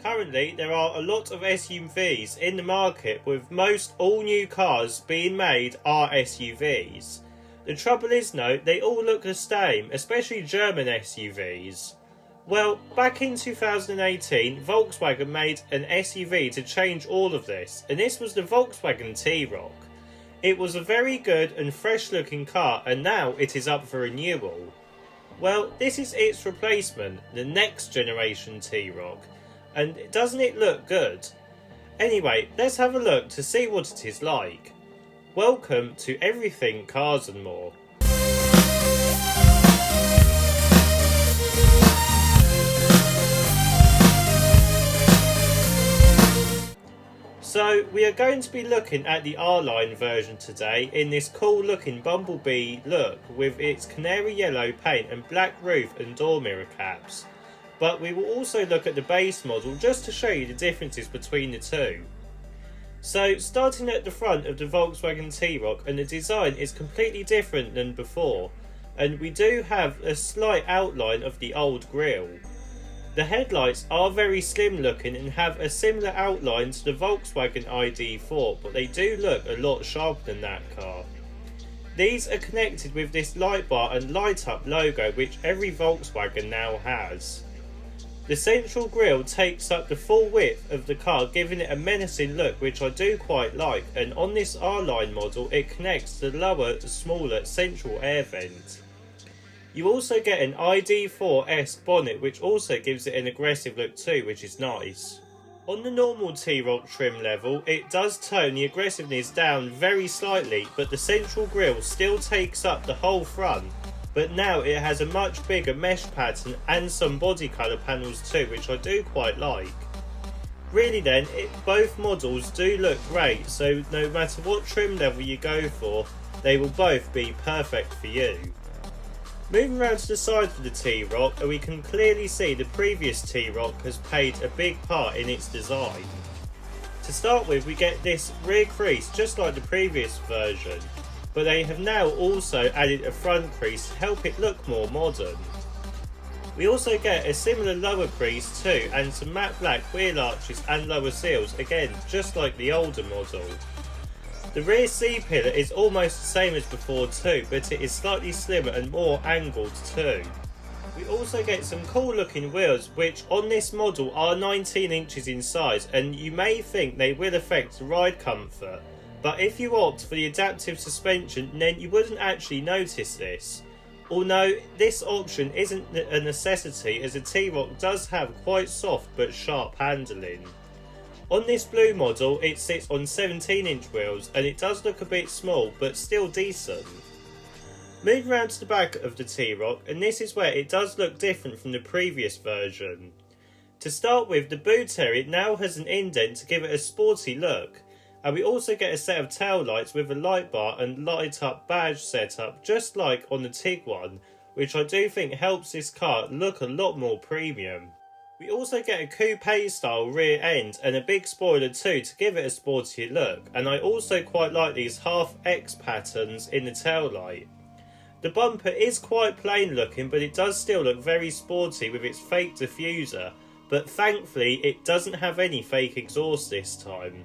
Currently, there are a lot of SUVs in the market, with most all new cars being made are SUVs. The trouble is though, they all look the same, especially German SUVs. Well, back in 2018, Volkswagen made an SUV to change all of this, and this was the Volkswagen T-Roc. It was a very good and fresh looking car, and now it is up for renewal. Well, this is its replacement, the next generation T-Roc. And doesn't it look good? Anyway, let's have a look to see what it is like. Welcome to Everything Cars and More. So we are going to be looking at the R-Line version today in this cool looking Bumblebee look with its canary yellow paint and black roof and door mirror caps. But we will also look at the base model just to show you the differences between the two. So starting at the front of the Volkswagen T-Roc, and the design is completely different than before, and we do have a slight outline of the old grille. The headlights are very slim looking and have a similar outline to the Volkswagen ID.4, but they do look a lot sharper than that car. These are connected with this light bar and light up logo which every Volkswagen now has. The central grille takes up the full width of the car, giving it a menacing look which I do quite like, and on this R-Line model it connects to the lower, smaller central air vent. You also get an ID.4-esque bonnet which also gives it an aggressive look too, which is nice. On the normal T-Roc trim level, it does tone the aggressiveness down very slightly, but the central grille still takes up the whole front. But now it has a much bigger mesh pattern and some body colour panels too, which I do quite like. Really then, both models do look great, so no matter what trim level you go for, they will both be perfect for you. Moving around to the side of the T-Roc, we can clearly see the previous T-Roc has played a big part in its design. To start with, we get this rear crease just like the previous version, but they have now also added a front crease to help it look more modern. We also get a similar lower crease too, and some matte black wheel arches and lower seals, again just like the older model. The rear C-pillar is almost the same as before too, but it is slightly slimmer and more angled too. We also get some cool looking wheels which on this model are 19 inches in size, and you may think they will affect ride comfort. But if you opt for the adaptive suspension, then you wouldn't actually notice this. Although this option isn't a necessity, as the T-Roc does have quite soft but sharp handling. On this blue model it sits on 17-inch wheels, and it does look a bit small but still decent. Moving around to the back of the T-Roc, and this is where it does look different from the previous version. To start with, the boot area now has an indent to give it a sporty look. And we also get a set of tail lights with a light bar and light up badge setup just like on the Tiguan, which I do think helps this car look a lot more premium. We also get a coupe style rear end and a big spoiler too to give it a sportier look, and I also quite like these half X patterns in the tail light. The bumper is quite plain looking, but it does still look very sporty with its fake diffuser, but thankfully it doesn't have any fake exhaust this time.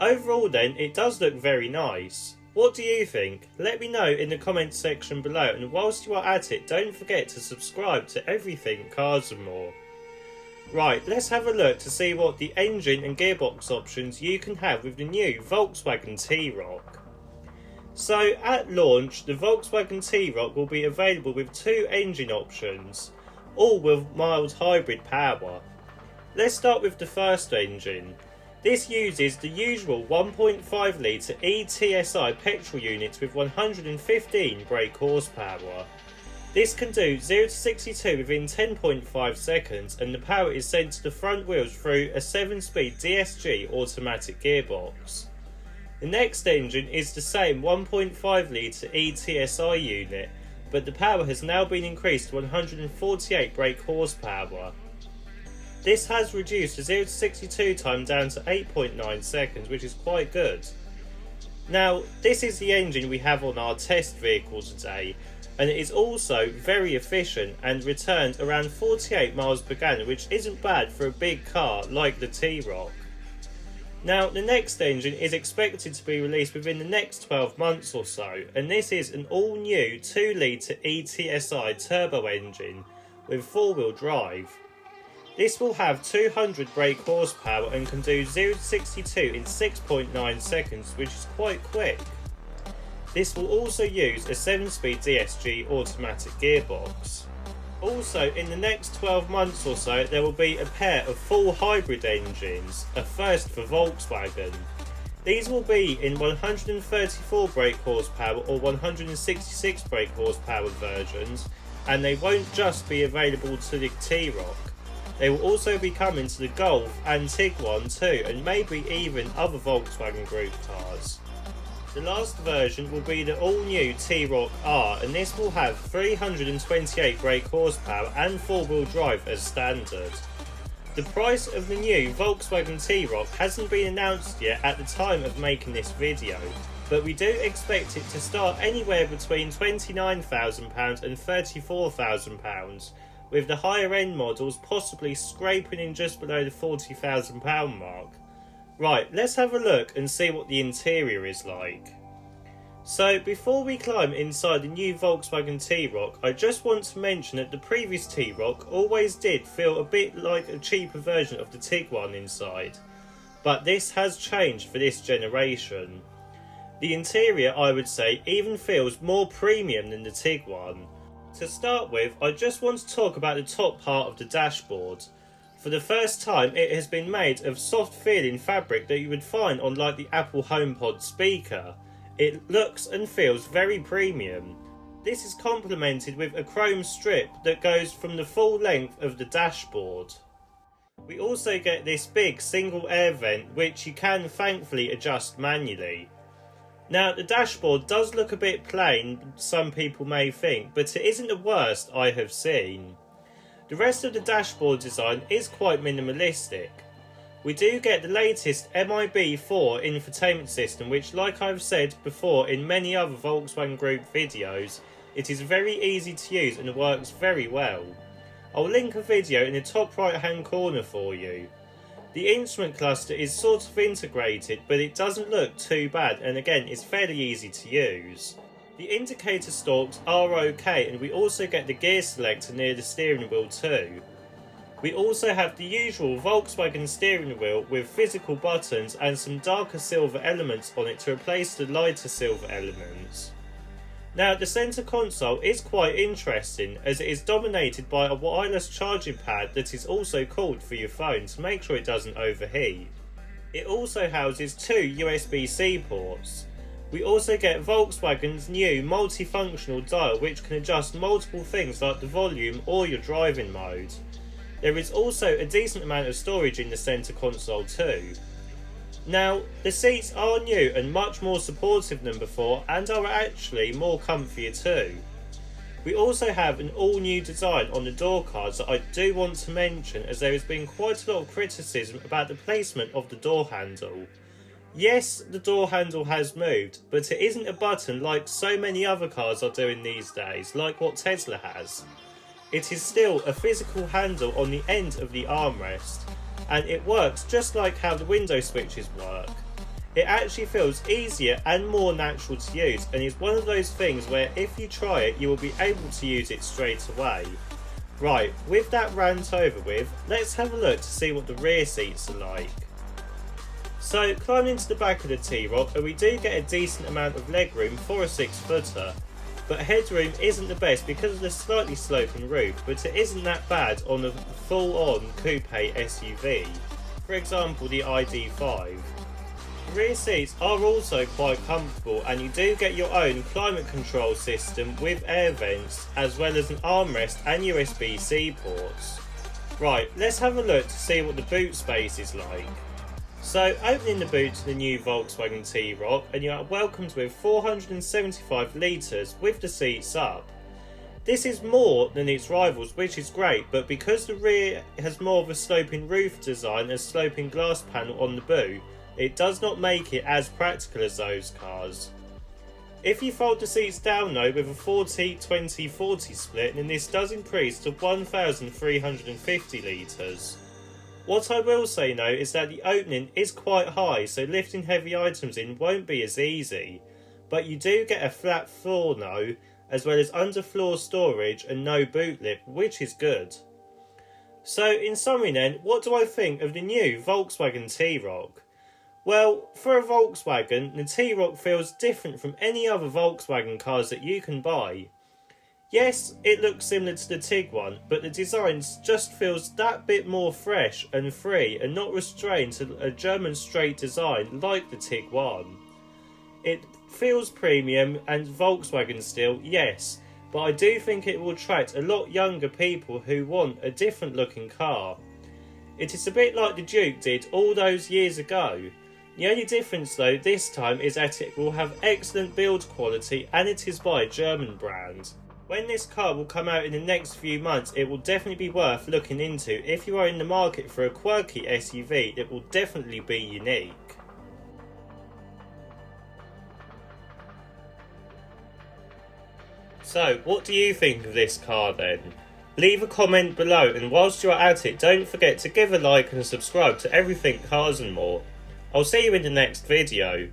Overall then, it does look very nice. What do you think? Let me know in the comments section below, and whilst you are at it, don't forget to subscribe to Everything Cars and More. Right, let's have a look to see what the engine and gearbox options you can have with the new Volkswagen T-Roc. So at launch, the Volkswagen T-Roc will be available with two engine options, all with mild hybrid power. Let's start with the first engine. This uses the usual 1.5 litre ETSI petrol units with 115 brake horsepower. This can do 0 to 62 within 10.5 seconds, and the power is sent to the front wheels through a 7-speed DSG automatic gearbox. The next engine is the same 1.5 litre ETSI unit, but the power has now been increased to 148 brake horsepower. This has reduced the 0 to 62 time down to 8.9 seconds, which is quite good. Now, this is the engine we have on our test vehicle today, and it is also very efficient and returned around 48 miles per gallon, which isn't bad for a big car like the T-Roc. Now, the next engine is expected to be released within the next 12 months or so, and this is an all-new 2-litre ETSI turbo engine with 4-wheel drive. This will have 200 brake horsepower and can do 0 to 62 in 6.9 seconds, which is quite quick. This will also use a 7-speed DSG automatic gearbox. Also, in the next 12 months or so, there will be a pair of full hybrid engines, a first for Volkswagen. These will be in 134 brake horsepower or 166 brake horsepower versions, and they won't just be available to the T-Roc. They will also be coming to the Golf and Tiguan too, and maybe even other Volkswagen Group cars. The last version will be the all-new T-Roc R, and this will have 328 brake horsepower and 4-wheel drive as standard. The price of the new Volkswagen T-Roc hasn't been announced yet at the time of making this video, but we do expect it to start anywhere between £29,000 and £34,000, with the higher end models possibly scraping in just below the £40,000 mark. Right, let's have a look and see what the interior is like. So before we climb inside the new Volkswagen T-Roc, I just want to mention that the previous T-Roc always did feel a bit like a cheaper version of the Tiguan inside, but this has changed for this generation. The interior, I would say, even feels more premium than the Tiguan. To start with, I just want to talk about the top part of the dashboard. For the first time, it has been made of soft feeling fabric that you would find on like the Apple HomePod speaker. It looks and feels very premium. This is complemented with a chrome strip that goes from the full length of the dashboard. We also get this big single air vent which you can thankfully adjust manually. Now, the dashboard does look a bit plain, some people may think, but it isn't the worst I have seen. The rest of the dashboard design is quite minimalistic. We do get the latest MIB4 infotainment system, which, like I've said before in many other Volkswagen Group videos, it is very easy to use and works very well. I'll link a video in the top right hand corner for you. The instrument cluster is sort of integrated, but it doesn't look too bad, and again it's fairly easy to use. The indicator stalks are okay, and we also get the gear selector near the steering wheel too. We also have the usual Volkswagen steering wheel with physical buttons and some darker silver elements on it to replace the lighter silver elements. Now, the centre console is quite interesting as it is dominated by a wireless charging pad that is also cooled for your phone to make sure it doesn't overheat. It also houses 2 USB-C ports. We also get Volkswagen's new multifunctional dial which can adjust multiple things like the volume or your driving mode. There is also a decent amount of storage in the centre console too. Now, the seats are new and much more supportive than before and are actually more comfier too. We also have an all new design on the door cards that I do want to mention, as there has been quite a lot of criticism about the placement of the door handle. Yes, the door handle has moved, but it isn't a button like so many other cars are doing these days, like what Tesla has. It is still a physical handle on the end of the armrest, and it works just like how the window switches work. It actually feels easier and more natural to use, and is one of those things where if you try it you will be able to use it straight away. Right, with that rant over with, let's have a look to see what the rear seats are like. So, climbing into the back of the T-Roc, and we do get a decent amount of legroom for a 6-footer. But headroom isn't the best because of the slightly sloping roof, but it isn't that bad on a full-on coupe SUV. For example, the ID5. The rear seats are also quite comfortable, and you do get your own climate control system with air vents, as well as an armrest and USB-C ports. Right, let's have a look to see what the boot space is like. So, opening the boot to the new Volkswagen T-Roc, and you are welcomed with 475 litres with the seats up. This is more than its rivals, which is great, but because the rear has more of a sloping roof design and sloping glass panel on the boot, it does not make it as practical as those cars. If you fold the seats down though with a 40-20-40 split, then this does increase to 1,350 litres. What I will say though is that the opening is quite high, so lifting heavy items in won't be as easy, but you do get a flat floor though, as well as underfloor storage and no boot lip, which is good. So in summary then, what do I think of the new Volkswagen T-Roc? Well, for a Volkswagen, the T-Roc feels different from any other Volkswagen cars that you can buy. Yes, it looks similar to the Tiguan, but the design just feels that bit more fresh and free and not restrained to a German straight design like the Tiguan. It feels premium and Volkswagen still, yes, but I do think it will attract a lot younger people who want a different looking car. It is a bit like the Duke did all those years ago. The only difference though this time is that it will have excellent build quality and it is by a German brand. When this car will come out in the next few months, it will definitely be worth looking into if you are in the market for a quirky SUV that will definitely be unique. So, what do you think of this car then? Leave a comment below, and whilst you're at it, don't forget to give a like and subscribe to Everything Cars and More. I'll see you in the next video.